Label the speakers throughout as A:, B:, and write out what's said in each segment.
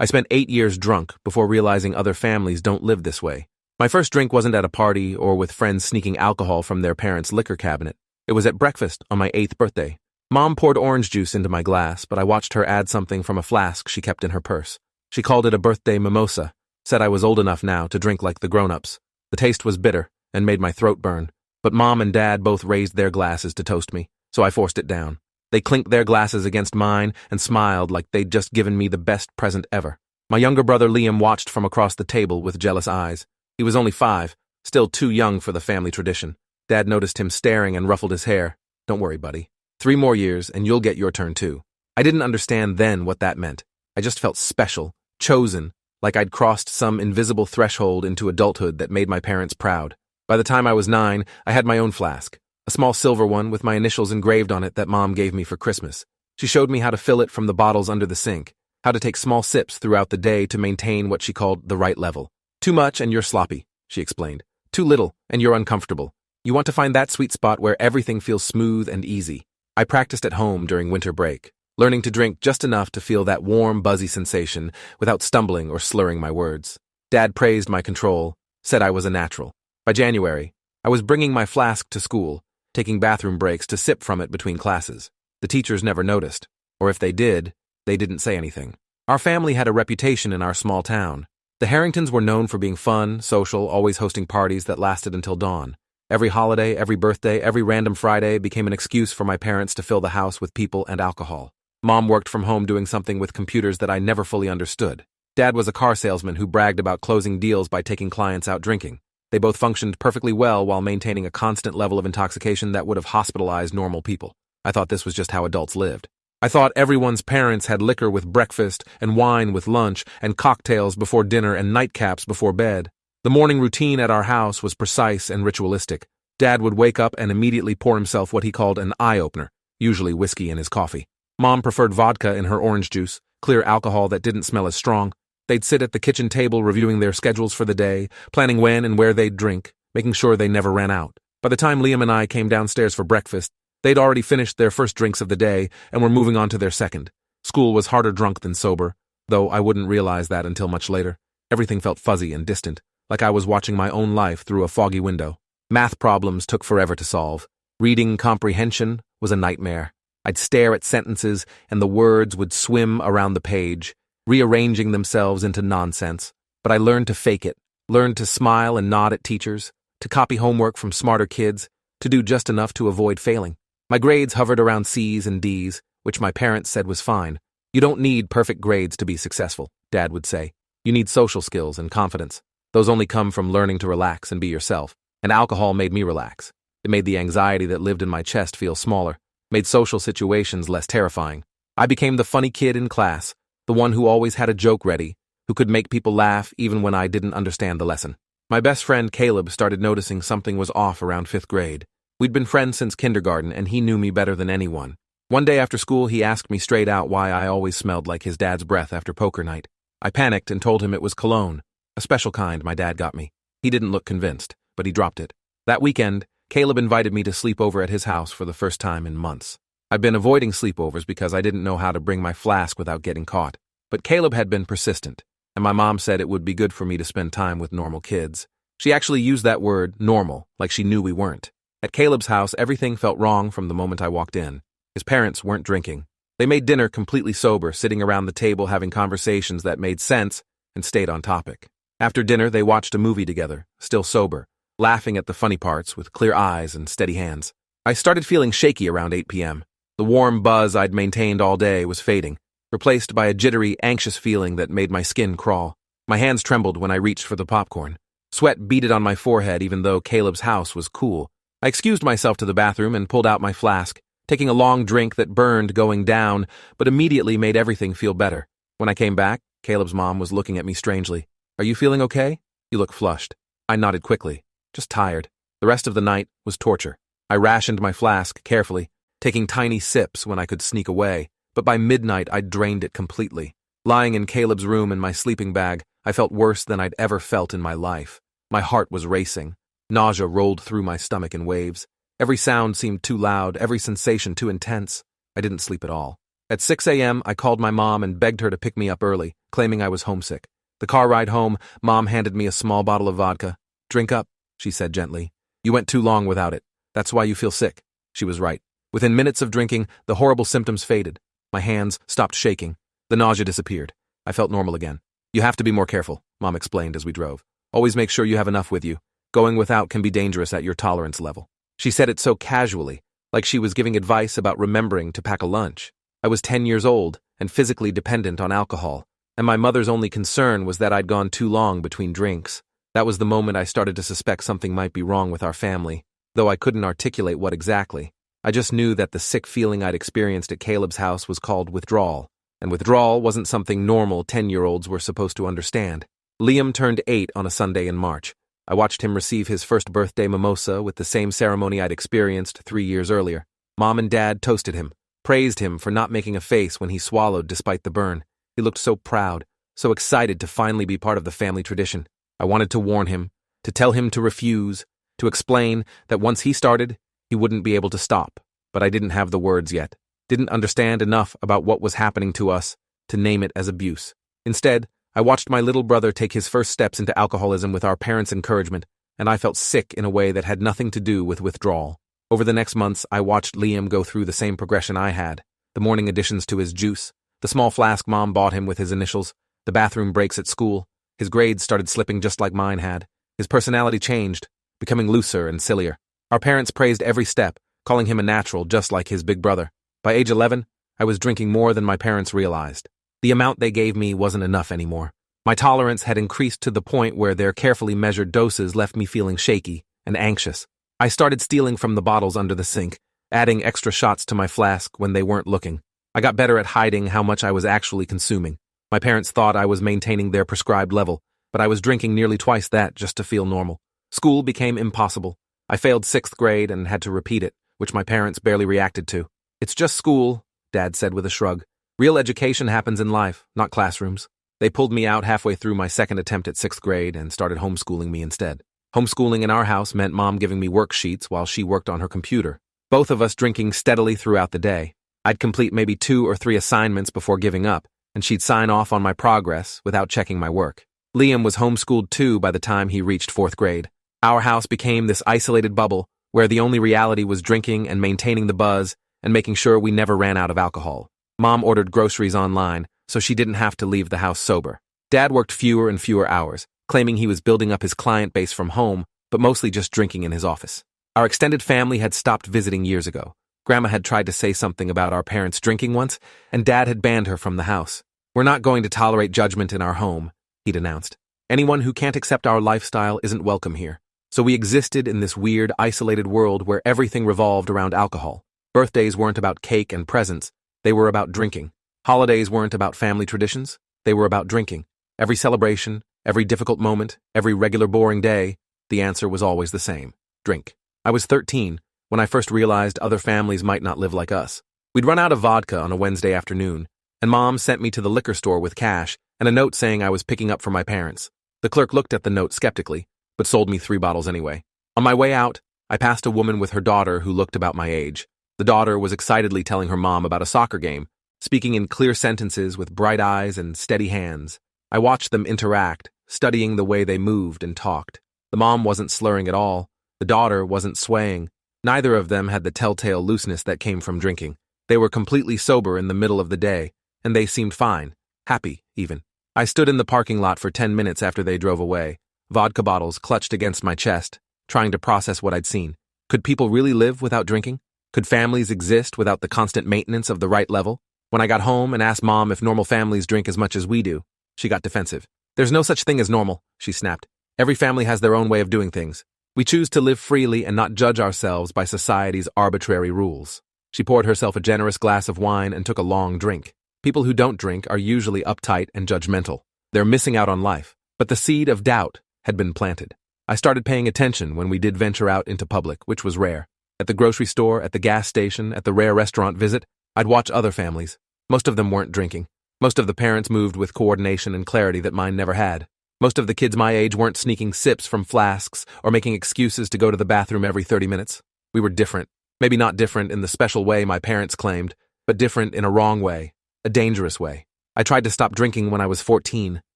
A: I spent 8 years drunk before realizing other families don't live this way. My first drink wasn't at a party or with friends sneaking alcohol from their parents' liquor cabinet. It was at breakfast on my 8th birthday. Mom poured orange juice into my glass, but I watched her add something from a flask she kept in her purse. She called it a birthday mimosa, said I was old enough now to drink like the grown-ups. The taste was bitter and made my throat burn, but Mom and Dad both raised their glasses to toast me, so I forced it down. They clinked their glasses against mine and smiled like they'd just given me the best present ever. My younger brother Liam watched from across the table with jealous eyes. He was only 5, still too young for the family tradition. Dad noticed him staring and ruffled his hair. "Don't worry, buddy. 3 more years and you'll get your turn too." I didn't understand then what that meant. I just felt special, chosen, like I'd crossed some invisible threshold into adulthood that made my parents proud. By the time I was 9, I had my own flask, a small silver one with my initials engraved on it that Mom gave me for Christmas. She showed me how to fill it from the bottles under the sink, how to take small sips throughout the day to maintain what she called the right level. "Too much and you're sloppy," she explained. "Too little and you're uncomfortable. You want to find that sweet spot where everything feels smooth and easy." I practiced at home during winter break, learning to drink just enough to feel that warm, buzzy sensation without stumbling or slurring my words. Dad praised my control, said I was a natural. By January, I was bringing my flask to school, taking bathroom breaks to sip from it between classes. The teachers never noticed, or if they did, they didn't say anything. Our family had a reputation in our small town. The Harringtons were known for being fun, social, always hosting parties that lasted until dawn. Every holiday, every birthday, every random Friday became an excuse for my parents to fill the house with people and alcohol. Mom worked from home doing something with computers that I never fully understood. Dad was a car salesman who bragged about closing deals by taking clients out drinking. They both functioned perfectly well while maintaining a constant level of intoxication that would have hospitalized normal people. I thought this was just how adults lived. I thought everyone's parents had liquor with breakfast and wine with lunch and cocktails before dinner and nightcaps before bed. The morning routine at our house was precise and ritualistic. Dad would wake up and immediately pour himself what he called an eye-opener, usually whiskey in his coffee. Mom preferred vodka in her orange juice, clear alcohol that didn't smell as strong. They'd sit at the kitchen table reviewing their schedules for the day, planning when and where they'd drink, making sure they never ran out. By the time Liam and I came downstairs for breakfast, they'd already finished their first drinks of the day and were moving on to their second. School was harder drunk than sober, though I wouldn't realize that until much later. Everything felt fuzzy and distant, like I was watching my own life through a foggy window. Math problems took forever to solve. Reading comprehension was a nightmare. I'd stare at sentences and the words would swim around the page, rearranging themselves into nonsense. But I learned to fake it, learned to smile and nod at teachers, to copy homework from smarter kids, to do just enough to avoid failing. My grades hovered around C's and D's, which my parents said was fine. "You don't need perfect grades to be successful," Dad would say. "You need social skills and confidence. Those only come from learning to relax and be yourself." And alcohol made me relax. It made the anxiety that lived in my chest feel smaller, made social situations less terrifying. I became the funny kid in class, the one who always had a joke ready, who could make people laugh even when I didn't understand the lesson. My best friend Caleb started noticing something was off around 5th grade. We'd been friends since kindergarten and he knew me better than anyone. One day after school he asked me straight out why I always smelled like his dad's breath after poker night. I panicked and told him it was cologne, a special kind my dad got me. He didn't look convinced, but he dropped it. That weekend, Caleb invited me to sleep over at his house for the first time in months. I'd been avoiding sleepovers because I didn't know how to bring my flask without getting caught. But Caleb had been persistent, and my mom said it would be good for me to spend time with normal kids. She actually used that word, normal, like she knew we weren't. At Caleb's house, everything felt wrong from the moment I walked in. His parents weren't drinking. They made dinner completely sober, sitting around the table having conversations that made sense and stayed on topic. After dinner, they watched a movie together, still sober, laughing at the funny parts with clear eyes and steady hands. I started feeling shaky around 8 p.m. The warm buzz I'd maintained all day was fading, replaced by a jittery, anxious feeling that made my skin crawl. My hands trembled when I reached for the popcorn. Sweat beaded on my forehead even though Caleb's house was cool. I excused myself to the bathroom and pulled out my flask, taking a long drink that burned going down, but immediately made everything feel better. When I came back, Caleb's mom was looking at me strangely. "Are you feeling okay? You look flushed." I nodded quickly. "Just tired." The rest of the night was torture. I rationed my flask carefully, taking tiny sips when I could sneak away, but by midnight I'd drained it completely. Lying in Caleb's room in my sleeping bag, I felt worse than I'd ever felt in my life. My heart was racing. Nausea rolled through my stomach in waves. Every sound seemed too loud, every sensation too intense. I didn't sleep at all. At 6 a.m., I called my mom and begged her to pick me up early, claiming I was homesick. The car ride home, Mom handed me a small bottle of vodka. "Drink up," she said gently. "You went too long without it. That's why you feel sick." She was right. Within minutes of drinking, the horrible symptoms faded. My hands stopped shaking. The nausea disappeared. I felt normal again. "You have to be more careful," Mom explained as we drove. "Always make sure you have enough with you. Going without can be dangerous at your tolerance level." She said it so casually, like she was giving advice about remembering to pack a lunch. I was 10 years old and physically dependent on alcohol, and my mother's only concern was that I'd gone too long between drinks. That was the moment I started to suspect something might be wrong with our family, though I couldn't articulate what exactly. I just knew that the sick feeling I'd experienced at Caleb's house was called withdrawal, and withdrawal wasn't something normal 10-year-olds were supposed to understand. Liam turned 8 on a Sunday in March. I watched him receive his first birthday mimosa with the same ceremony I'd experienced 3 years earlier. Mom and Dad toasted him, praised him for not making a face when he swallowed despite the burn. He looked so proud, so excited to finally be part of the family tradition. I wanted to warn him, to tell him to refuse, to explain that once he started, he wouldn't be able to stop, but I didn't have the words yet, didn't understand enough about what was happening to us to name it as abuse. Instead, I watched my little brother take his first steps into alcoholism with our parents' encouragement, and I felt sick in a way that had nothing to do with withdrawal. Over the next months, I watched Liam go through the same progression I had, the morning additions to his juice, the small flask Mom bought him with his initials, the bathroom breaks at school. His grades started slipping just like mine had. His personality changed, becoming looser and sillier. Our parents praised every step, calling him a natural just like his big brother. By age 11, I was drinking more than my parents realized. The amount they gave me wasn't enough anymore. My tolerance had increased to the point where their carefully measured doses left me feeling shaky and anxious. I started stealing from the bottles under the sink, adding extra shots to my flask when they weren't looking. I got better at hiding how much I was actually consuming. My parents thought I was maintaining their prescribed level, but I was drinking nearly twice that just to feel normal. School became impossible. I failed 6th grade and had to repeat it, which my parents barely reacted to. "It's just school," Dad said with a shrug. "Real education happens in life, not classrooms." They pulled me out halfway through my second attempt at 6th grade and started homeschooling me instead. Homeschooling in our house meant Mom giving me worksheets while she worked on her computer. Both of us drinking steadily throughout the day. I'd complete maybe 2 or 3 assignments before giving up, and she'd sign off on my progress without checking my work. Liam was homeschooled too by the time he reached 4th grade. Our house became this isolated bubble where the only reality was drinking and maintaining the buzz and making sure we never ran out of alcohol. Mom ordered groceries online, so she didn't have to leave the house sober. Dad worked fewer and fewer hours, claiming he was building up his client base from home, but mostly just drinking in his office. Our extended family had stopped visiting years ago. Grandma had tried to say something about our parents drinking once, and Dad had banned her from the house. "We're not going to tolerate judgment in our home," he'd announced. "Anyone who can't accept our lifestyle isn't welcome here." So we existed in this weird, isolated world where everything revolved around alcohol. Birthdays weren't about cake and presents, they were about drinking. Holidays weren't about family traditions, they were about drinking. Every celebration, every difficult moment, every regular boring day, the answer was always the same: drink. I was 13 when I first realized other families might not live like us. We'd run out of vodka on a Wednesday afternoon, and Mom sent me to the liquor store with cash and a note saying I was picking up for my parents. The clerk looked at the note skeptically, but sold me 3 bottles anyway. On my way out, I passed a woman with her daughter who looked about my age. The daughter was excitedly telling her mom about a soccer game, speaking in clear sentences with bright eyes and steady hands. I watched them interact, studying the way they moved and talked. The mom wasn't slurring at all. The daughter wasn't swaying. Neither of them had the telltale looseness that came from drinking. They were completely sober in the middle of the day, and they seemed fine, happy, even. I stood in the parking lot for 10 minutes after they drove away, vodka bottles clutched against my chest, trying to process what I'd seen. Could people really live without drinking? Could families exist without the constant maintenance of the right level? When I got home and asked Mom if normal families drink as much as we do, she got defensive. "There's no such thing as normal," she snapped. "Every family has their own way of doing things. We choose to live freely and not judge ourselves by society's arbitrary rules." She poured herself a generous glass of wine and took a long drink. People who don't drink are usually uptight and judgmental. They're missing out on life. But the seed of doubt had been planted. I started paying attention when we did venture out into public, which was rare. At the grocery store, at the gas station, at the rare restaurant visit, I'd watch other families. Most of them weren't drinking. Most of the parents moved with coordination and clarity that mine never had. Most of the kids my age weren't sneaking sips from flasks or making excuses to go to the bathroom every 30 minutes. We were different. Maybe not different in the special way my parents claimed, but different in a wrong way, a dangerous way. I tried to stop drinking when I was 14,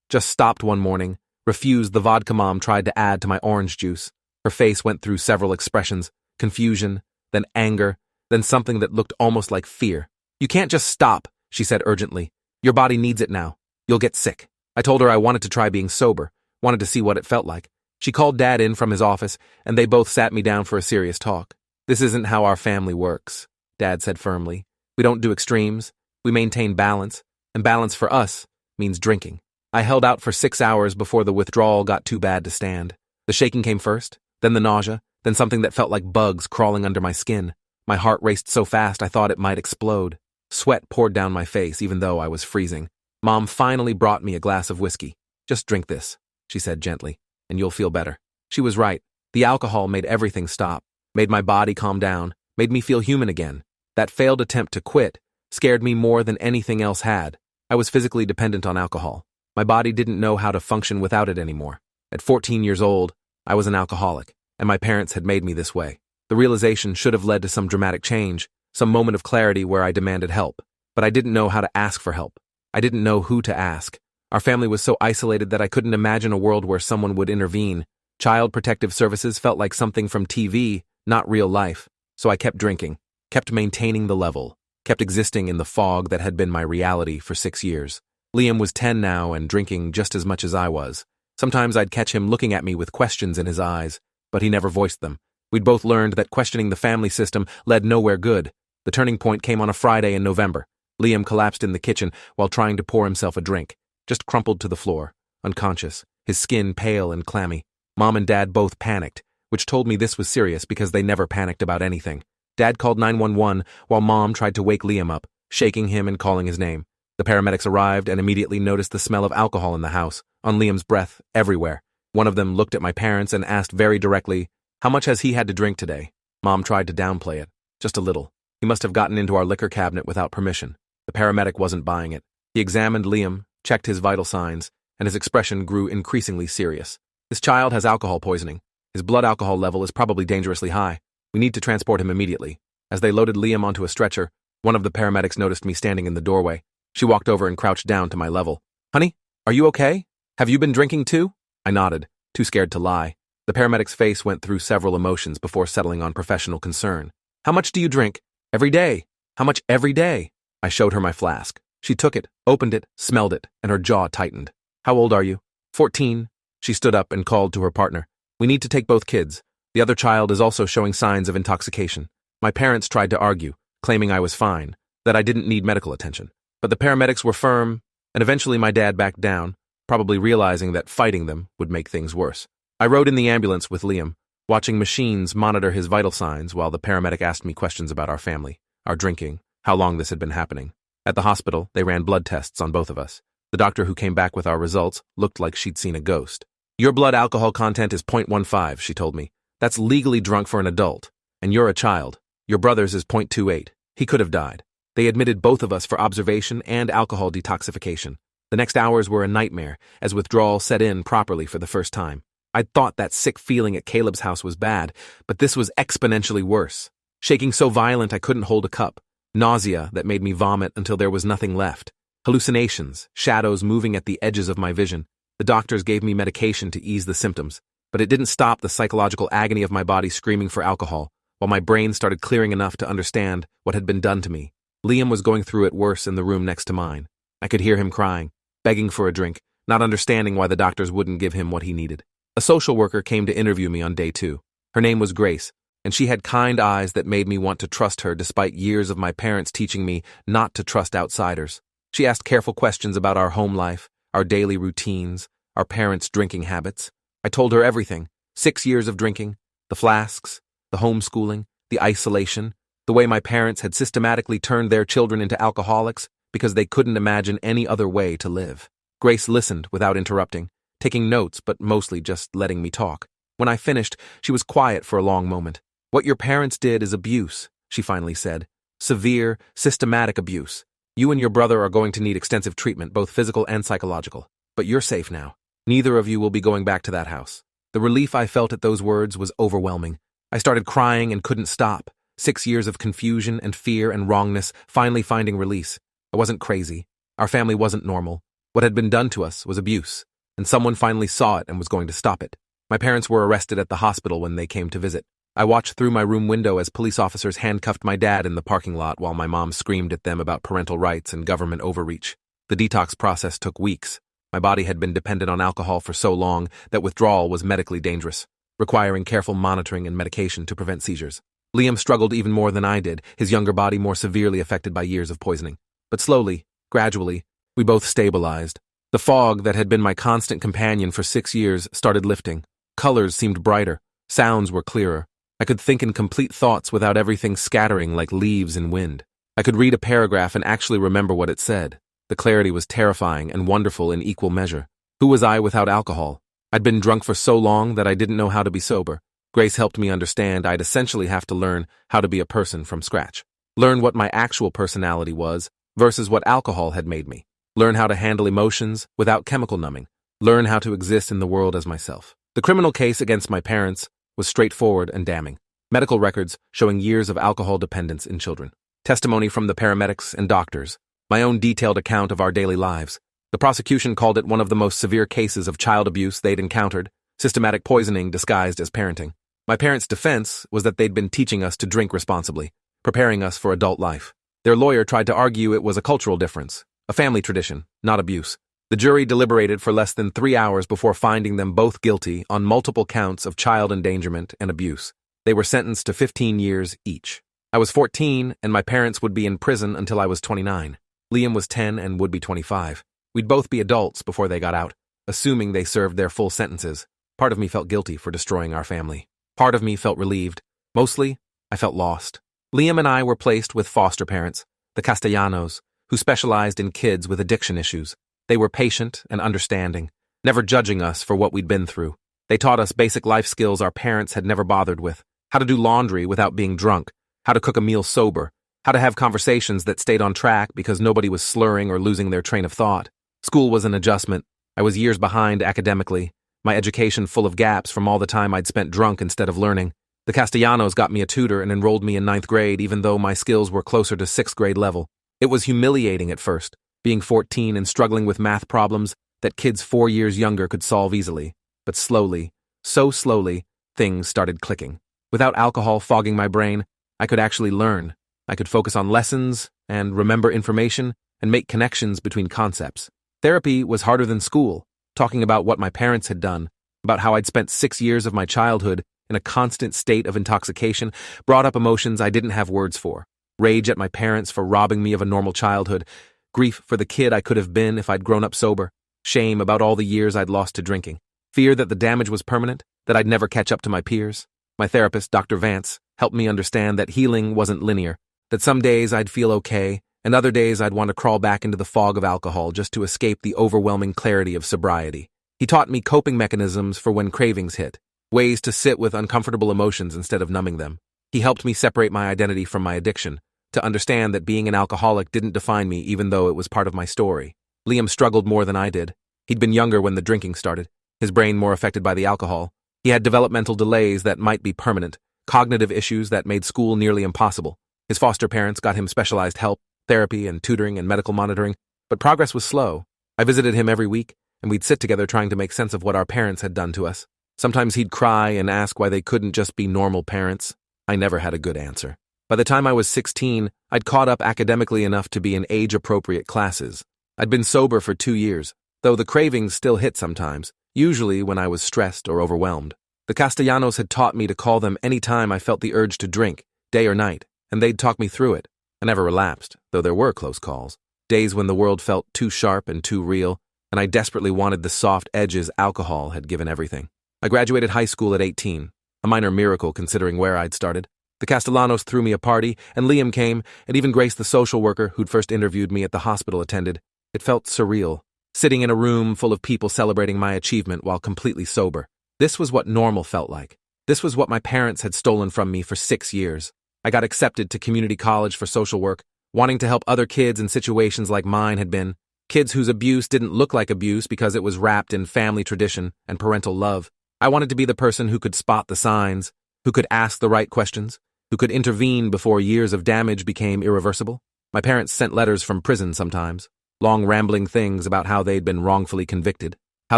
A: just stopped one morning, refused the vodka Mom tried to add to my orange juice. Her face went through several expressions, confusion, then anger, then something that looked almost like fear. "You can't just stop," she said urgently. "Your body needs it now. You'll get sick." I told her I wanted to try being sober, wanted to see what it felt like. She called Dad in from his office, and they both sat me down for a serious talk. "This isn't how our family works," Dad said firmly. "We don't do extremes. We maintain balance, and balance for us means drinking." I held out for 6 hours before the withdrawal got too bad to stand. The shaking came first, then the nausea, then something that felt like bugs crawling under my skin. My heart raced so fast I thought it might explode. Sweat poured down my face even though I was freezing. Mom finally brought me a glass of whiskey. "Just drink this," she said gently, "and you'll feel better." She was right. The alcohol made everything stop, made my body calm down, made me feel human again. That failed attempt to quit scared me more than anything else had. I was physically dependent on alcohol. My body didn't know how to function without it anymore. At 14 years old, I was an alcoholic, and my parents had made me this way. The realization should have led to some dramatic change, some moment of clarity where I demanded help. But I didn't know how to ask for help. I didn't know who to ask. Our family was so isolated that I couldn't imagine a world where someone would intervene. Child Protective Services felt like something from TV, not real life. So I kept drinking, kept maintaining the level, kept existing in the fog that had been my reality for 6 years. Liam was 10 now and drinking just as much as I was. Sometimes I'd catch him looking at me with questions in his eyes, but he never voiced them. We'd both learned that questioning the family system led nowhere good. The turning point came on a Friday in November. Liam collapsed in the kitchen while trying to pour himself a drink, just crumpled to the floor, unconscious, his skin pale and clammy. Mom and Dad both panicked, which told me this was serious because they never panicked about anything. Dad called 911 while Mom tried to wake Liam up, shaking him and calling his name. The paramedics arrived and immediately noticed the smell of alcohol in the house, on Liam's breath, everywhere. One of them looked at my parents and asked very directly, "How much has he had to drink today?" Mom tried to downplay it, just a little. "He must have gotten into our liquor cabinet without permission." The paramedic wasn't buying it. He examined Liam, checked his vital signs, and his expression grew increasingly serious. "This child has alcohol poisoning. His blood alcohol level is probably dangerously high. We need to transport him immediately." As they loaded Liam onto a stretcher, one of the paramedics noticed me standing in the doorway. She walked over and crouched down to my level. "Honey, are you okay? Have you been drinking too?" I nodded, too scared to lie. The paramedic's face went through several emotions before settling on professional concern. "How much do you drink? Every day? How much every day?" I showed her my flask. She took it, opened it, smelled it, and her jaw tightened. "How old are you?" 14. She stood up and called to her partner. "We need to take both kids. The other child is also showing signs of intoxication." My parents tried to argue, claiming I was fine, that I didn't need medical attention. But the paramedics were firm, and eventually my dad backed down, probably realizing that fighting them would make things worse. I rode in the ambulance with Liam, watching machines monitor his vital signs while the paramedic asked me questions about our family, our drinking, how long this had been happening. At the hospital, they ran blood tests on both of us. The doctor who came back with our results looked like she'd seen a ghost. "Your blood alcohol content is 0.15, she told me. "That's legally drunk for an adult. And you're a child. Your brother's is 0.28. He could have died." They admitted both of us for observation and alcohol detoxification. The next hours were a nightmare, as withdrawal set in properly for the first time. I'd thought that sick feeling at Caleb's house was bad, but this was exponentially worse. Shaking so violent I couldn't hold a cup. Nausea that made me vomit until there was nothing left. Hallucinations, shadows moving at the edges of my vision. The doctors gave me medication to ease the symptoms, but it didn't stop the psychological agony of my body screaming for alcohol, while my brain started clearing enough to understand what had been done to me. Liam was going through it worse in the room next to mine. I could hear him crying, begging for a drink, not understanding why the doctors wouldn't give him what he needed. A social worker came to interview me on day 2. Her name was Grace, and she had kind eyes that made me want to trust her despite years of my parents teaching me not to trust outsiders. She asked careful questions about our home life, our daily routines, our parents' drinking habits. I told her everything: 6 years of drinking, the flasks, the homeschooling, the isolation, the way my parents had systematically turned their children into alcoholics because they couldn't imagine any other way to live. Grace listened without interrupting, taking notes but mostly just letting me talk. When I finished, she was quiet for a long moment. "What your parents did is abuse," she finally said. "Severe, systematic abuse. You and your brother are going to need extensive treatment, both physical and psychological. But you're safe now. Neither of you will be going back to that house." The relief I felt at those words was overwhelming. I started crying and couldn't stop, 6 years of confusion and fear and wrongness finally finding release. I wasn't crazy. Our family wasn't normal. What had been done to us was abuse, and someone finally saw it and was going to stop it. My parents were arrested at the hospital when they came to visit. I watched through my room window as police officers handcuffed my dad in the parking lot while my mom screamed at them about parental rights and government overreach. The detox process took weeks. My body had been dependent on alcohol for so long that withdrawal was medically dangerous, requiring careful monitoring and medication to prevent seizures. Liam struggled even more than I did, his younger body more severely affected by years of poisoning. But slowly, gradually, we both stabilized. The fog that had been my constant companion for 6 years started lifting. Colors seemed brighter. Sounds were clearer. I could think in complete thoughts without everything scattering like leaves in wind. I could read a paragraph and actually remember what it said. The clarity was terrifying and wonderful in equal measure. Who was I without alcohol? I'd been drunk for so long that I didn't know how to be sober. Grace helped me understand I'd essentially have to learn how to be a person from scratch. Learn what my actual personality was versus what alcohol had made me. Learn how to handle emotions without chemical numbing. Learn how to exist in the world as myself. The criminal case against my parents was straightforward and damning. Medical records showing years of alcohol dependence in children. Testimony from the paramedics and doctors. My own detailed account of our daily lives. The prosecution called it one of the most severe cases of child abuse they'd encountered, systematic poisoning disguised as parenting. My parents' defense was that they'd been teaching us to drink responsibly, preparing us for adult life. Their lawyer tried to argue it was a cultural difference, a family tradition, not abuse. The jury deliberated for less than 3 hours before finding them both guilty on multiple counts of child endangerment and abuse. They were sentenced to 15 years each. I was 14, and my parents would be in prison until I was 29. Liam was 10 and would be 25. We'd both be adults before they got out, assuming they served their full sentences. Part of me felt guilty for destroying our family. Part of me felt relieved. Mostly, I felt lost. Liam and I were placed with foster parents, the Castellanos, who specialized in kids with addiction issues. They were patient and understanding, never judging us for what we'd been through. They taught us basic life skills our parents had never bothered with: how to do laundry without being drunk, how to cook a meal sober, how to have conversations that stayed on track because nobody was slurring or losing their train of thought. School was an adjustment. I was years behind academically, my education full of gaps from all the time I'd spent drunk instead of learning. The Castellanos got me a tutor and enrolled me in 9th grade even though my skills were closer to 6th grade level. It was humiliating at first, being 14 and struggling with math problems that kids 4 years younger could solve easily. But slowly, so slowly, things started clicking. Without alcohol fogging my brain, I could actually learn. I could focus on lessons and remember information and make connections between concepts. Therapy was harder than school, talking about what my parents had done, about how I'd spent 6 years of my childhood in a constant state of intoxication, brought up emotions I didn't have words for. Rage at my parents for robbing me of a normal childhood, grief for the kid I could have been if I'd grown up sober, shame about all the years I'd lost to drinking, fear that the damage was permanent, that I'd never catch up to my peers. My therapist, Dr. Vance, helped me understand that healing wasn't linear, that some days I'd feel okay, and other days I'd want to crawl back into the fog of alcohol just to escape the overwhelming clarity of sobriety. He taught me coping mechanisms for when cravings hit, ways to sit with uncomfortable emotions instead of numbing them. He helped me separate my identity from my addiction, to understand that being an alcoholic didn't define me even though it was part of my story. Liam struggled more than I did. He'd been younger when the drinking started, his brain more affected by the alcohol. He had developmental delays that might be permanent, cognitive issues that made school nearly impossible. His foster parents got him specialized help, therapy and tutoring and medical monitoring, but progress was slow. I visited him every week, and we'd sit together trying to make sense of what our parents had done to us. Sometimes he'd cry and ask why they couldn't just be normal parents. I never had a good answer. By the time I was 16, I'd caught up academically enough to be in age-appropriate classes. I'd been sober for 2 years, though the cravings still hit sometimes, usually when I was stressed or overwhelmed. The Castellanos had taught me to call them any time I felt the urge to drink, day or night, and they'd talk me through it. I never relapsed, though there were close calls. Days when the world felt too sharp and too real, and I desperately wanted the soft edges alcohol had given everything. I graduated high school at 18, a minor miracle considering where I'd started. The Castellanos threw me a party, and Liam came, and even Grace, the social worker who'd first interviewed me at the hospital, attended. It felt surreal, sitting in a room full of people celebrating my achievement while completely sober. This was what normal felt like. This was what my parents had stolen from me for 6 years. I got accepted to community college for social work, wanting to help other kids in situations like mine had been, kids whose abuse didn't look like abuse because it was wrapped in family tradition and parental love. I wanted to be the person who could spot the signs, who could ask the right questions, who could intervene before years of damage became irreversible? My parents sent letters from prison sometimes, long rambling things about how they'd been wrongfully convicted, how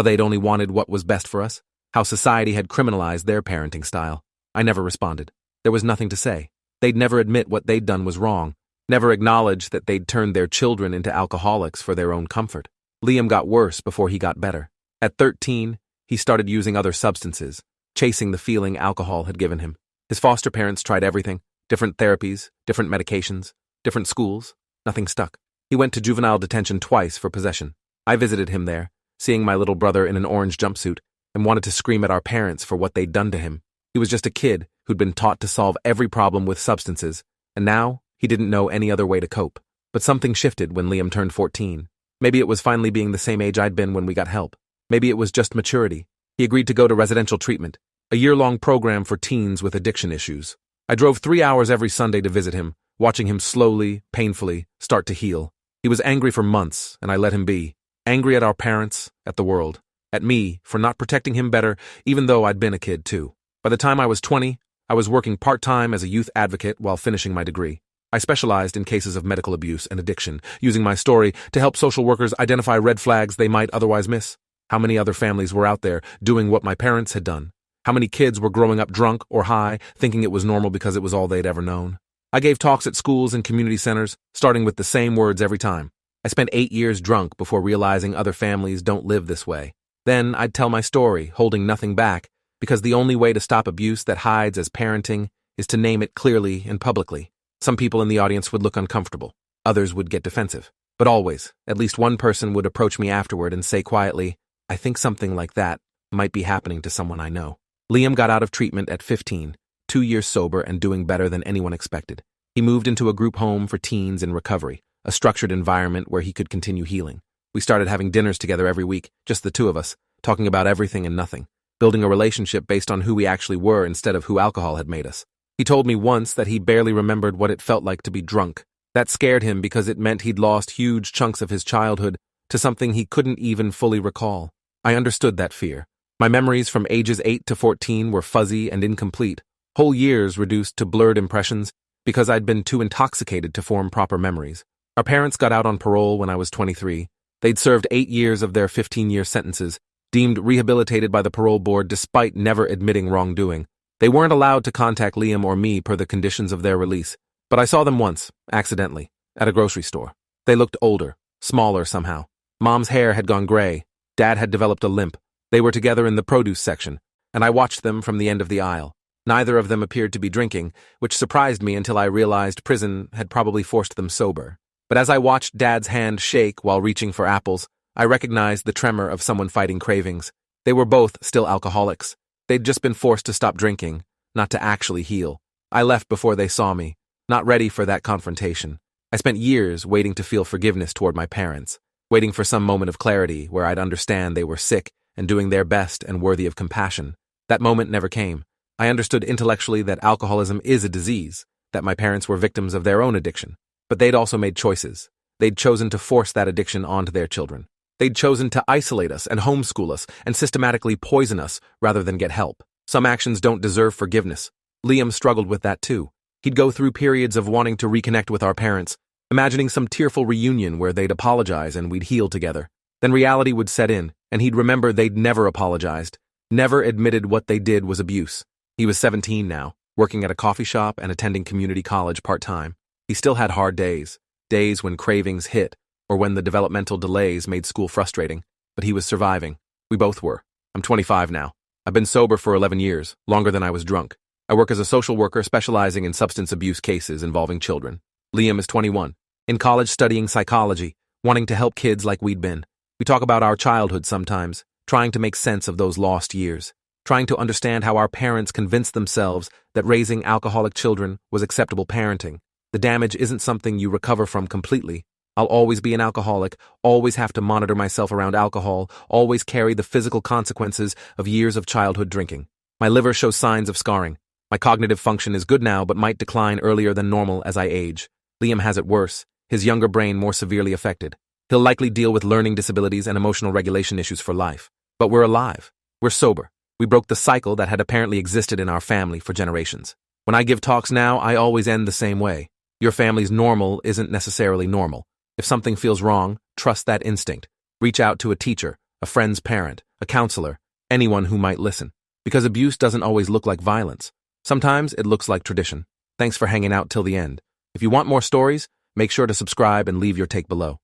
A: they'd only wanted what was best for us, how society had criminalized their parenting style. I never responded. There was nothing to say. They'd never admit what they'd done was wrong, never acknowledge that they'd turned their children into alcoholics for their own comfort. Liam got worse before he got better. At 13, he started using other substances, chasing the feeling alcohol had given him. His foster parents tried everything, different therapies, different medications, different schools. Nothing stuck. He went to juvenile detention twice for possession. I visited him there, seeing my little brother in an orange jumpsuit, and wanted to scream at our parents for what they'd done to him. He was just a kid who'd been taught to solve every problem with substances, and now he didn't know any other way to cope. But something shifted when Liam turned 14. Maybe it was finally being the same age I'd been when we got help. Maybe it was just maturity. He agreed to go to residential treatment, a year-long program for teens with addiction issues. I drove 3 hours every Sunday to visit him, watching him slowly, painfully, start to heal. He was angry for months, and I let him be. Angry at our parents, at the world, at me for not protecting him better, even though I'd been a kid too. By the time I was 20, I was working part-time as a youth advocate while finishing my degree. I specialized in cases of medical abuse and addiction, using my story to help social workers identify red flags they might otherwise miss. How many other families were out there doing what my parents had done? How many kids were growing up drunk or high, thinking it was normal because it was all they'd ever known? I gave talks at schools and community centers, starting with the same words every time. I spent 8 years drunk before realizing other families don't live this way. Then I'd tell my story, holding nothing back, because the only way to stop abuse that hides as parenting is to name it clearly and publicly. Some people in the audience would look uncomfortable. Others would get defensive. But always, at least one person would approach me afterward and say quietly, "I think something like that might be happening to someone I know." Liam got out of treatment at 15, 2 years sober and doing better than anyone expected. He moved into a group home for teens in recovery, a structured environment where he could continue healing. We started having dinners together every week, just the two of us, talking about everything and nothing, building a relationship based on who we actually were instead of who alcohol had made us. He told me once that he barely remembered what it felt like to be drunk. That scared him because it meant he'd lost huge chunks of his childhood to something he couldn't even fully recall. I understood that fear. My memories from ages 8 to 14 were fuzzy and incomplete, whole years reduced to blurred impressions because I'd been too intoxicated to form proper memories. Our parents got out on parole when I was 23. They'd served 8 years of their 15-year sentences, deemed rehabilitated by the parole board despite never admitting wrongdoing. They weren't allowed to contact Liam or me per the conditions of their release, but I saw them once, accidentally, at a grocery store. They looked older, smaller somehow. Mom's hair had gone gray. Dad had developed a limp. They were together in the produce section, and I watched them from the end of the aisle. Neither of them appeared to be drinking, which surprised me until I realized prison had probably forced them sober. But as I watched Dad's hand shake while reaching for apples, I recognized the tremor of someone fighting cravings. They were both still alcoholics. They'd just been forced to stop drinking, not to actually heal. I left before they saw me, not ready for that confrontation. I spent years waiting to feel forgiveness toward my parents, waiting for some moment of clarity where I'd understand they were sick and doing their best and worthy of compassion. That moment never came. I understood intellectually that alcoholism is a disease, that my parents were victims of their own addiction. But they'd also made choices. They'd chosen to force that addiction onto their children. They'd chosen to isolate us and homeschool us and systematically poison us rather than get help. Some actions don't deserve forgiveness. Liam struggled with that too. He'd go through periods of wanting to reconnect with our parents, imagining some tearful reunion where they'd apologize and we'd heal together. Then reality would set in, and he'd remember they'd never apologized, never admitted what they did was abuse. He was 17 now, working at a coffee shop and attending community college part-time. He still had hard days, days when cravings hit, or when the developmental delays made school frustrating, but he was surviving. We both were. I'm 25 now. I've been sober for 11 years, longer than I was drunk. I work as a social worker specializing in substance abuse cases involving children. Liam is 21, in college studying psychology, wanting to help kids like we'd been. We talk about our childhood sometimes, trying to make sense of those lost years, trying to understand how our parents convinced themselves that raising alcoholic children was acceptable parenting. The damage isn't something you recover from completely. I'll always be an alcoholic, always have to monitor myself around alcohol, always carry the physical consequences of years of childhood drinking. My liver shows signs of scarring. My cognitive function is good now but might decline earlier than normal as I age. Liam has it worse, his younger brain more severely affected. He'll likely deal with learning disabilities and emotional regulation issues for life. But we're alive. We're sober. We broke the cycle that had apparently existed in our family for generations. When I give talks now, I always end the same way. Your family's normal isn't necessarily normal. If something feels wrong, trust that instinct. Reach out to a teacher, a friend's parent, a counselor, anyone who might listen. Because abuse doesn't always look like violence. Sometimes it looks like tradition. Thanks for hanging out till the end. If you want more stories, make sure to subscribe and leave your take below.